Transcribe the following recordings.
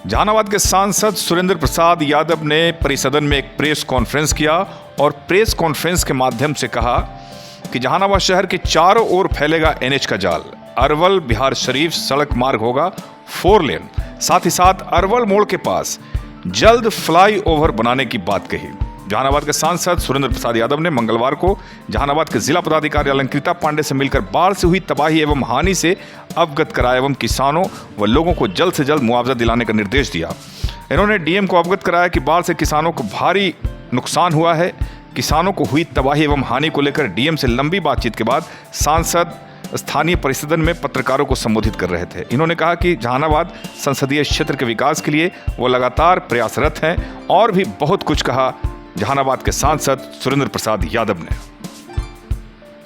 जहानाबाद के सांसद सुरेंद्र प्रसाद यादव ने परिसदन में एक प्रेस कॉन्फ्रेंस किया और प्रेस कॉन्फ्रेंस के माध्यम से कहा कि जहानाबाद शहर के चारों ओर फैलेगा एनएच का जाल। अरवल बिहार शरीफ सड़क मार्ग होगा 4 लेन। साथ ही साथ अरवल मोड़ के पास जल्द फ्लाईओवर बनाने की बात कही। जहानाबाद के सांसद सुरेंद्र प्रसाद यादव ने मंगलवार को जहानाबाद के जिला पदाधिकारी अलंकृता पांडे से मिलकर बाढ़ से हुई तबाही एवं हानि से अवगत कराया एवं किसानों व लोगों को जल्द से जल्द मुआवजा दिलाने का निर्देश दिया। इन्होंने डीएम को अवगत कराया कि बाढ़ से किसानों को भारी नुकसान हुआ है। किसानों को हुई तबाही एवं हानि को लेकर डीएम से लंबी बातचीत के बाद सांसद स्थानीय परिसदन में पत्रकारों को संबोधित कर रहे थे। इन्होंने कहा कि जहानाबाद संसदीय क्षेत्र के विकास के लिए वो लगातार प्रयासरत हैं और भी बहुत कुछ कहा जहानाबाद के सांसद सुरेंद्र प्रसाद यादव ने।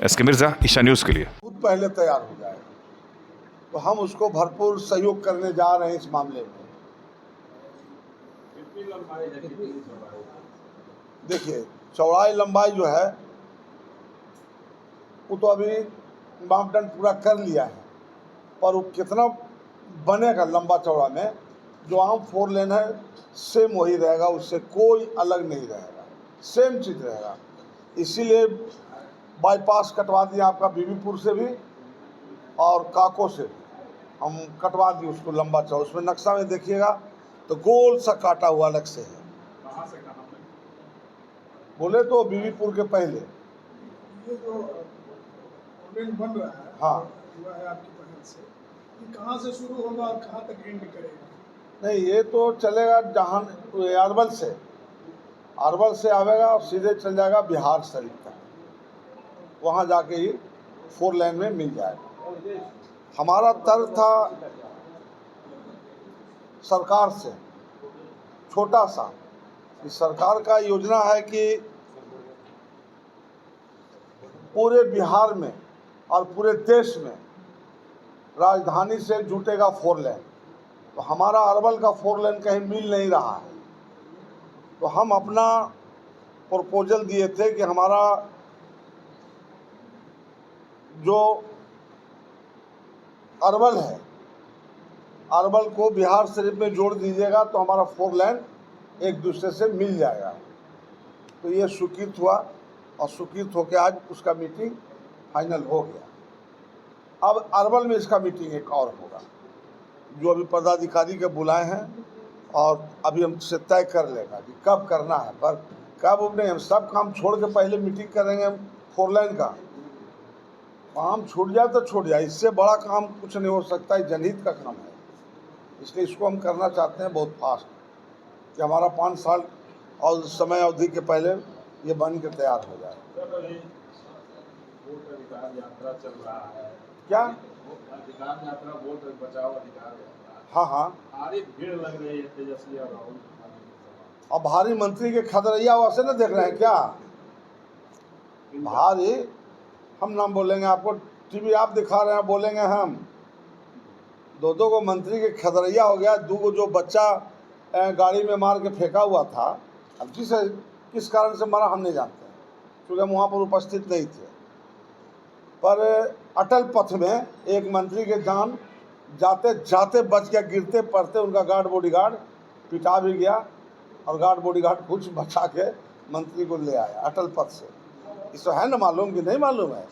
एसके मिर्जा, ईशा न्यूज़ के लिए। खुद पहले तैयार हो जाए तो हम उसको भरपूर सहयोग करने जा रहे हैं इस मामले में। देखिए, चौड़ाई लंबाई जो है वो तो अभी मापदंड पूरा कर लिया है, पर वो कितना बनेगा लंबा चौड़ा में, जो आम 4 लेन है सेम वही रहेगा, उससे कोई अलग नहीं रहेगा, सेम चीज़ रहेगा। इसीलिए बाईपास कटवा दिया आपका बीबीपुर से भी और काको से भी हम कटवा दिए उसको लंबा चौड़ा। उसमें नक्शा में देखिएगा तो गोल सा काटा हुआ अलग से है। कहाँ से कहाँ पे? बोले तो बीबीपुर के पहले। ये जो लेन बन रहा है, हाँ, हुआ है आपकी पहल से, ये कहाँ से शुरू होगा और कहाँ तक एंड करेगा? नहीं, ये तो चलेगा जहां अरवल से आवेगा और सीधे चल जाएगा बिहार शरीफ तक, वहाँ जाके ही 4 लेन में मिल जाएगा। हमारा तर्क था सरकार से छोटा सा कि सरकार का योजना है कि पूरे बिहार में और पूरे देश में राजधानी से जुटेगा 4 लेन। तो हमारा अरवल का 4 लेन कहीं मिल नहीं रहा है, तो हम अपना प्रपोजल दिए थे कि हमारा जो अरवल है, अरवल को बिहार शरीफ में जोड़ दीजिएगा तो हमारा 4 लेन एक दूसरे से मिल जाएगा। तो ये स्वीकृत हुआ और स्वीकृत होकर आज उसका मीटिंग फाइनल हो गया। अब अरवल में इसका मीटिंग एक और होगा, जो अभी पदाधिकारी के बुलाए हैं और अभी हमसे तय कर लेगा कि कब करना है, पर कब नहीं। हम सब काम छोड़ के पहले मीटिंग करेंगे हम 4 लेन का। काम छूट जाए तो छूट जाए, इससे बड़ा काम कुछ नहीं हो सकता है, जनहित का काम है। इसलिए इसको हम करना चाहते हैं बहुत फास्ट, कि हमारा 5 साल और समय अवधि के पहले ये बन के तैयार हो जाए। वोट अधिकार यात्रा चल रहा है क्या? अधिकार यात्रा, वोट बचाओ अधिकार यात्रा। हाँ हाँ, भारी भीड़ लग रही है तेजस्वी और राहुल। अब भारी मंत्री के खदरैया वैसे न देख रहे हैं क्या? भारी, हम नाम बोलेंगे आपको, टीवी आप दिखा रहे हैं, बोलेंगे हम। 2 को मंत्री के खदरैया हो गया। 2 जो बच्चा गाड़ी में मार के फेंका हुआ था, अब किस कारण से मारा हम नहीं जानते, क्योंकि हम वहाँ पर उपस्थित नहीं थे। पर अटल पथ में एक मंत्री के जान जाते जाते बच गया, गिरते पड़ते उनका गार्ड बॉडीगार्ड पिटा भी गया और गार्ड बॉडीगार्ड कुछ बचा के मंत्री को ले आया अटल पथ से। इसको है ना मालूम कि नहीं मालूम है?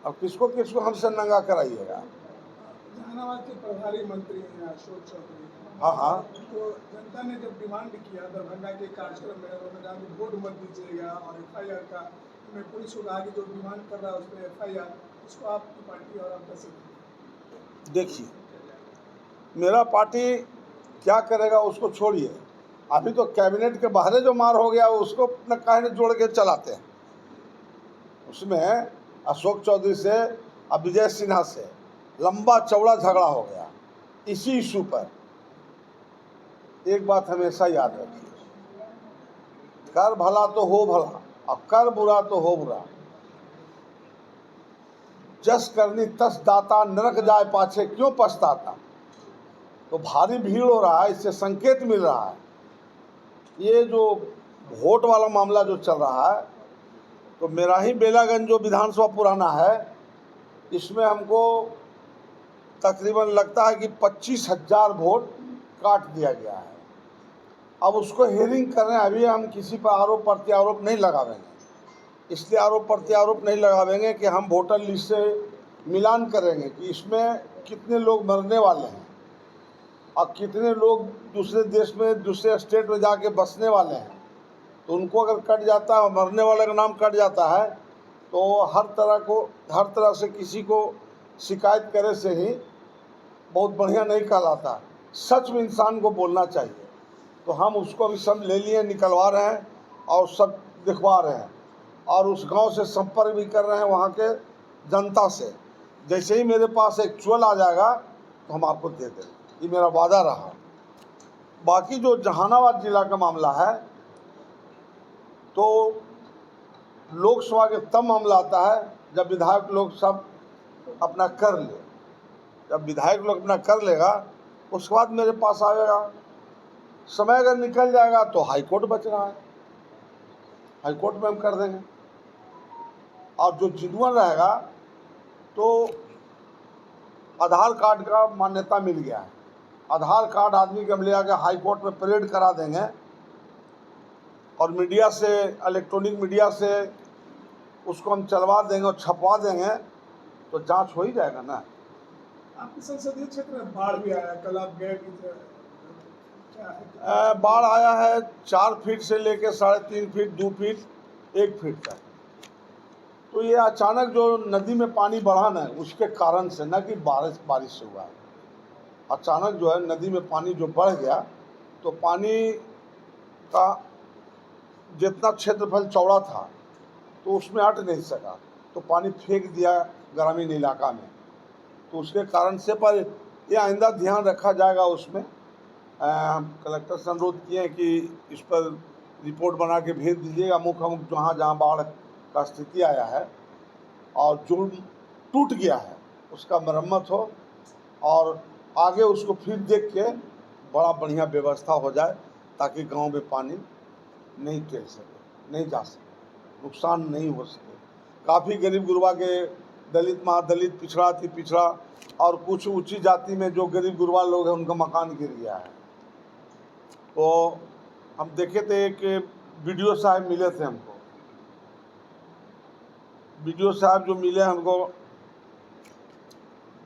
अब किसको किसको हमसे नंगा कराइएगा। जहानाबाद के प्रभारी मंत्री हैं अशोक चौधरी। हाँ हाँ, तो जनता ने जब डिमांड किया दरभंगा के कार्यक्रम में, उन्होंने कहा कि वोट मत दीजिएगा और FIR का, मैं पुलिस को कहा कि जो डिमांड कर रहा है उस पर FIR, उसको आपकी पार्टी और आप कैसे? देखिए, मेरा पार्टी क्या करेगा उसको छोड़िए, अभी तो कैबिनेट के बाहर जो मार हो गया उसको अपना काहे जोड़ के चलाते हैं। उसमें अशोक चौधरी से और विजय सिन्हा से लंबा चौड़ा झगड़ा हो गया इसी इशू पर। एक बात हमेशा याद रखिए, कर भला तो हो भला और कर बुरा तो हो बुरा। जस करनी तस दाता, नरक जाए पाछे क्यों पछताता। तो भारी भीड़ हो रहा है, इससे संकेत मिल रहा है। ये जो वोट वाला मामला जो चल रहा है, तो मेरा ही बेलागंज जो विधानसभा पुराना है, इसमें हमको तकरीबन लगता है कि 25,000 वोट काट दिया गया है। अब उसको हियरिंग कर रहे हैं। अभी हम किसी पर आरोप प्रत्यारोप नहीं लगावेंगे, इसलिए आरोप प्रत्यारोप नहीं लगावेंगे कि हम वोटर लिस्ट से मिलान करेंगे कि इसमें कितने लोग मरने वाले हैं और कितने लोग दूसरे देश में, दूसरे स्टेट में जाके बसने वाले हैं। तो उनको अगर कट जाता है, मरने वाले का नाम कट जाता है, तो हर तरह से किसी को शिकायत करे से ही बहुत बढ़िया नहीं कहलाता। सच में इंसान को बोलना चाहिए। तो हम उसको अभी सब ले लिए, निकलवा रहे हैं और सब दिखवा रहे हैं और उस गांव से संपर्क भी कर रहे हैं, वहाँ के जनता से। जैसे ही मेरे पास एक्चुअल आ जाएगा तो हम आपको दे देंगे, ये मेरा वादा रहा। बाकी जो जहानाबाद जिला का मामला है, तो लोकसभा के तब मामला आता है जब विधायक लोग सब अपना कर ले। जब विधायक लोग अपना कर लेगा उसके बाद मेरे पास आएगा। समय अगर निकल जाएगा तो हाई कोर्ट बच रहा है, हाई कोर्ट में हम कर देंगे। और जो जिदुअन रहेगा तो आधार कार्ड का मान्यता मिल गया है। आधार कार्ड आदमी के हम ले आके हाई कोर्ट में परेड करा देंगे और मीडिया से, इलेक्ट्रॉनिक मीडिया से उसको हम चलवा देंगे और छपवा देंगे, तो जांच हो ही जाएगा ना। आपके संसदीय क्षेत्र में बाढ़ भी आया, कल आप गए भी थे, क्या है? बाढ़ आया है 4 फीट से लेके 3.5 फीट, 2 फीट, 1 फीट तक। तो ये अचानक जो नदी में पानी बढ़ा ना, उसके कारण से, न कि बारिश से हुआ है। अचानक जो है नदी में पानी जो बढ़ गया, तो पानी का जितना क्षेत्रफल चौड़ा था तो उसमें अट नहीं सका, तो पानी फेंक दिया ग्रामीण इलाका में। तो उसके कारण से, पर ये आइंदा ध्यान रखा जाएगा उसमें। कलेक्टर से अनुरोध किए हैं कि इस पर रिपोर्ट बना के भेज दीजिएगा, मुख जहाँ जहाँ बाढ़ का स्थिति आया है और जो टूट गया है उसका मरम्मत हो और आगे उसको फिर देख के बड़ा बढ़िया व्यवस्था हो जाए, ताकि गांव में पानी नहीं टेल सके, नहीं जा सके, नुकसान नहीं हो सके। काफ़ी गरीब गुरबा के दलित, महादलित, पिछड़ा, अति पिछड़ा और कुछ ऊंची जाति में जो गरीब गुरबा लोग हैं उनका मकान गिर गया है। तो हम देखे थे कि बीडीओ साहब मिले थे हमको, बीडीओ साहब जो मिले हमको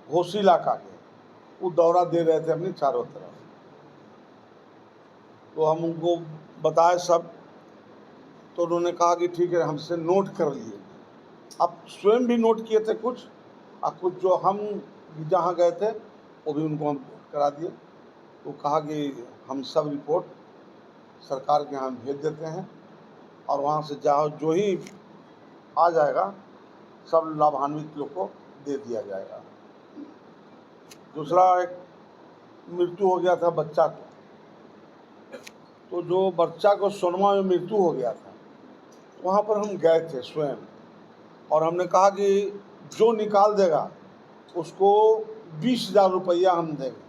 घोसी इलाका के, वो दौरा दे रहे थे अपनी चारों तरफ। तो हम उनको बताए सब, तो उन्होंने कहा कि ठीक है, हमसे नोट कर लिए। अब स्वयं भी नोट किए थे कुछ, और कुछ जो हम जहाँ गए थे वो भी उनको हम करा दिए। तो कहा कि हम सब रिपोर्ट सरकार के यहाँ भेज देते हैं और वहाँ से जो ही आ जाएगा सब लाभान्वित लोग को दे दिया जाएगा। दूसरा, एक मृत्यु हो गया था बच्चा को, तो जो बच्चा को सोनमा में मृत्यु हो गया था, वहाँ पर हम गए थे स्वयं, और हमने कहा कि जो निकाल देगा उसको 20,000 रुपया हम देंगे।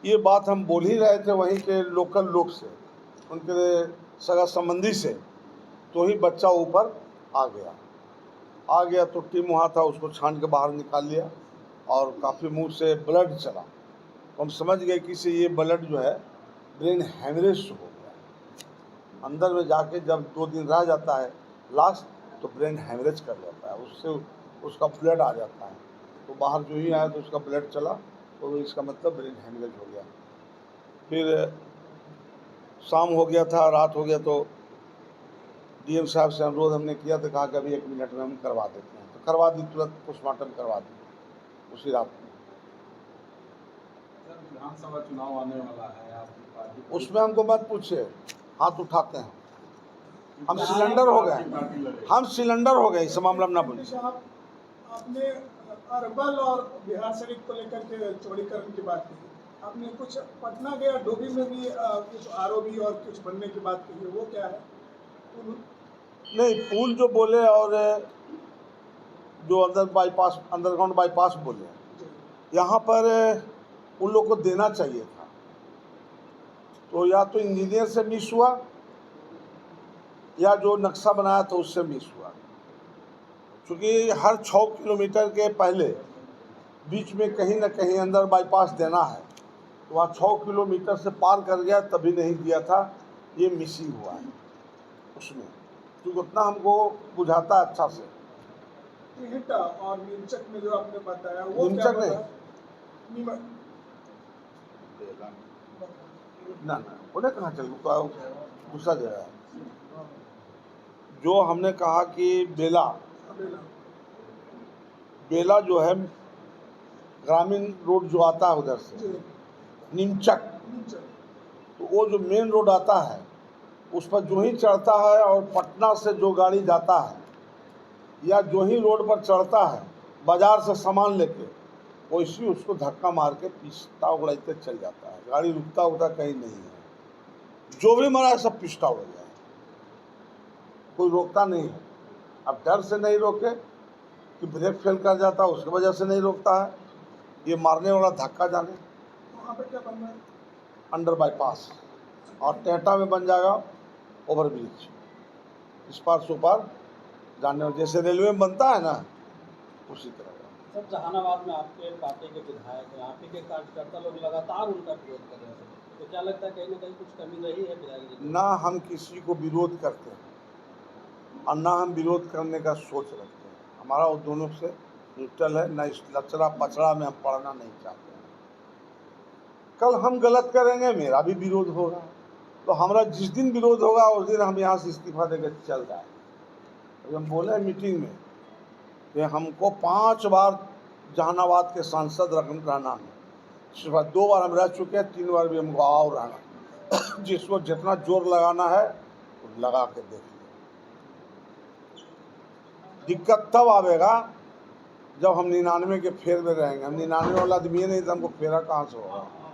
ये बात हम बोल ही रहे थे वहीं के लोकल लोग से, उनके सगा संबंधी से। तो ही बच्चा ऊपर आ गया तो टीम वहाँ था, उसको छान के बाहर निकाल लिया और काफ़ी मुंह से ब्लड चला। तो हम समझ गए कि इसे ये ब्लड जो है ब्रेन हेमरेज हो गया। अंदर में जाके जब 2 दिन रह जाता है लास्ट, तो ब्रेन हेमरेज कर जाता है, उससे उसका ब्लड आ जाता है। तो बाहर जो ही आया तो उसका ब्लड चला, तो इसका मतलब ब्रेन हेमरेज हो गया। फिर शाम हो गया था, रात हो गया, तो डीएम साहब से अनुरोध हमने किया तो कहा कि अभी 1 मिनट में हम करवा देते हैं। तो करवा दी, तुरंत पोस्टमार्टम करवा दी उसी रात में। विधानसभा चुनाव आने वाला है, आपकी पार्टी उसमें हमको मत पूछे, हाथ उठाते हैं। हम सिलेंडर हो गए, इस मामला में ना बोलिए। आपने अरवल और बिहार शरीफ को लेकर के चौड़ीकरण की बात की, आपने कुछ पटना गया डोभी में भी कुछ आरओबी और कुछ बनने की बात की है, वो क्या है? नहीं, पुल जो बोले और जो अंडरग्राउंड बाईपास बोले, यहाँ पर उन लोग को देना चाहिए था। तो या तो इंजीनियर से मिस हुआ या जो नक्शा बनाया था उससे मिस हुआ, क्योंकि हर 6 किलोमीटर के पहले बीच में कहीं ना कहीं अंदर बाईपास देना है। तो वहाँ 6 किलोमीटर से पार कर गया तभी नहीं दिया था, ये मिसिंग हुआ है उसमें, क्योंकि उतना हमको बुझाता अच्छा से। तिहिटा और नीमचक में जो आपने बताया वो नीमचक क्या नहीं। बता? नीमच ना उन्हें कहाँ चल दूसरा जगह है। जो हमने कहा कि बेला अबेला बेला जो है ग्रामीण रोड जो आता है उधर से जी नीमचक, नीमचक तो वो जो मेन रोड आता है उस पर जो ही चढ़ता है और पटना से जो गाड़ी जाता है या जो ही रोड पर चढ़ता है बाजार से सामान लेके, वैसे ही उसको धक्का मार के पिस्ता उड़ाते चल जाता है। गाड़ी रुकता उकता कहीं नहीं है, जो भी मरा है सब पिस्ता उड़ गया है, कोई रोकता नहीं है। अब डर से नहीं रोके कि ब्रेक फेल कर जाता है, उसकी वजह से नहीं रोकता है। ये मारने वाला धक्का जाने वहाँ पे क्या बन रहा है? अंडर बाईपास, और टेहटा में बन जाएगा ओवरब्रिज, इस पार से पार जाने वाला, जैसे रेलवे में बनता है ना उसी तरह। सर जहानाबाद में आपके पार्टी के विधायक हैं, आप ही के कार्यकर्ता लोग लगातार उनका विरोध कर रहे हैं, तो क्या लगता है कहीं ना कहीं कुछ कमी रही है विधायक जी की? ना हम किसी को विरोध करते हैं और ना हम विरोध करने का सोच रखते हैं। हमारा वो दोनों से न्यूट्रल है, ना इस लचड़ा पचड़ा में हम पढ़ना नहीं चाहते हैं। कल हम गलत करेंगे, मेरा भी विरोध होगा, तो हमारा जिस दिन विरोध होगा उस दिन हम यहाँ से इस्तीफा देकर चल जाए। हम बोले मीटिंग में कि हमको 5 बार जहानाबाद के सांसद रहना है, सिर्फ 2 बार हम रह चुके हैं, 3 बार भी हमको आओ रहना। जिसको जितना जोर लगाना है वो लगा के देख लीजिए। दिक्कत तब आवेगा जब हम 99 के फेर में रहेंगे। हम 99 वाला आदमी नहीं तो हमको फेरा कहाँ से होगा।